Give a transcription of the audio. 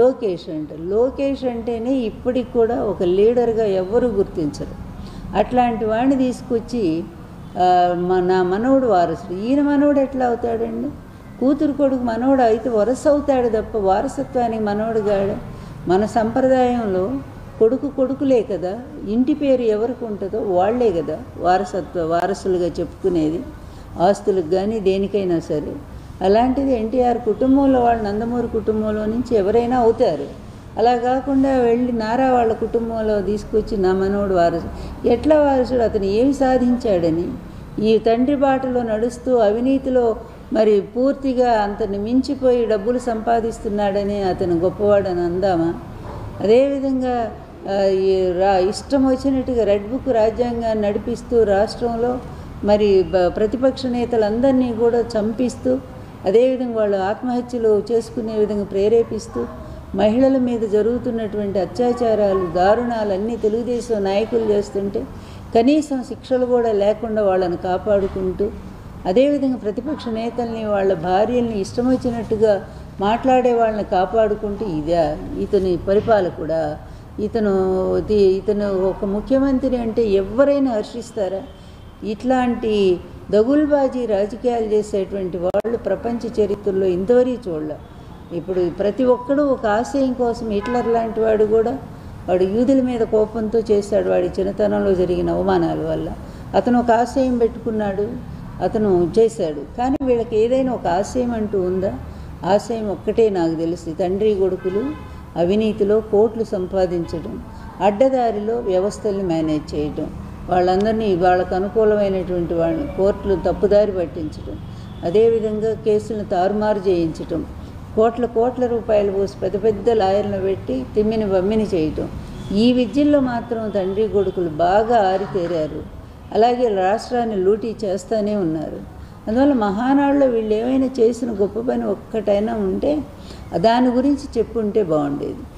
లోకేష్ అంటేనే ఇప్పటికి కూడా ఒక లీడర్గా ఎవ్వరూ గుర్తించరు. అట్లాంటి వాడిని తీసుకొచ్చి నా మనవడు వారసుడు. ఈయన మనవడు ఎట్లా అవుతాడండి? కూతురు కొడుకు మనవడు అయితే వరస అవుతాడు తప్ప వారసత్వానికి మనవడు గాడు. మన సంప్రదాయంలో కొడుకులే కదా, ఇంటి పేరు ఎవరికి ఉంటుందో వాళ్లే కదా వారసులుగా చెప్పుకునేది, ఆస్తులకు కానీ దేనికైనా సరే. అలాంటిది ఎన్టీఆర్ కుటుంబంలో వాళ్ళు నందమూరి కుటుంబంలో నుంచి ఎవరైనా అవుతారు. అలా కాకుండా వెళ్ళి నారా వాళ్ళ కుటుంబంలో తీసుకొచ్చి నా మనవడు వారసుడు. ఎట్లా వారసుడు? అతను ఏమి సాధించాడని? ఈ తండ్రి బాటలో నడుస్తూ అవినీతిలో మరి పూర్తిగా అంతని మించిపోయి డబ్బులు సంపాదిస్తున్నాడని అతను గొప్పవాడని అందామా? అదేవిధంగా ఇష్టం వచ్చినట్టుగా రెడ్ బుక్ రాజ్యాంగాన్ని నడిపిస్తూ రాష్ట్రంలో మరి ప్రతిపక్ష నేతలందరినీ కూడా చంపిస్తూ, అదేవిధంగా వాళ్ళు ఆత్మహత్యలు చేసుకునే విధంగా ప్రేరేపిస్తూ, మహిళల మీద జరుగుతున్నటువంటి అత్యాచారాలు, దారుణాలన్నీ తెలుగుదేశం నాయకులు చేస్తుంటే కనీసం శిక్షలు కూడా లేకుండా వాళ్ళని కాపాడుకుంటూ, అదేవిధంగా ప్రతిపక్ష నేతల్ని వాళ్ళ భార్యల్ని ఇష్టం వచ్చినట్టుగా మాట్లాడే వాళ్ళని కాపాడుకుంటూ, ఇతని పరిపాలకుడా? ఇతను ఒక ముఖ్యమంత్రి అంటే ఎవరైనా హర్షిస్తారా? ఇట్లాంటి దగుల్బాజీ రాజకీయాలు చేసేటువంటి వాళ్ళు ప్రపంచ చరిత్రలో ఇంతవరకు చూడలే. ఇప్పుడు ప్రతి ఒక్కడూ ఒక ఆశయం కోసం, హిట్లర్ లాంటి వాడు కూడా వాడు యూదుల మీద కోపంతో చేశాడు. వాడి చిన్నతనంలో జరిగిన అవమానాల వల్ల అతను ఒక ఆశయం పెట్టుకున్నాడు, అతను చేశాడు. కానీ వీళ్ళకి ఏదైనా ఒక ఆశయం అంటూ ఉందా? ఆశయం ఒక్కటే నాకు తెలిసి, తండ్రి కొడుకులు అవినీతిలో కోట్లు సంపాదించడం, అడ్డదారిలో వ్యవస్థల్ని మేనేజ్ చేయడం, వాళ్ళందరినీ వాళ్ళకు అనుకూలమైనటువంటి వాళ్ళని కోర్టులు తప్పుదారి పట్టించడం, అదేవిధంగా కేసులను తారుమారు చేయించడం, కోట్ల రూపాయలు పోసి పెద్ద లాయర్లను పెట్టి తిమ్మిని బమ్మిని చేయటం. ఈ విద్యల్లో మాత్రం తండ్రి కొడుకులు బాగా ఆరితేరారు. అలాగే రాష్ట్రాన్ని లూటీ చేస్తూనే ఉన్నారు. అందువల్ల మహానాడులో వీళ్ళు ఏమైనా చేసిన గొప్ప పని ఒక్కటైనా ఉంటే దాని గురించి చెప్పుంటే బాగుండేది.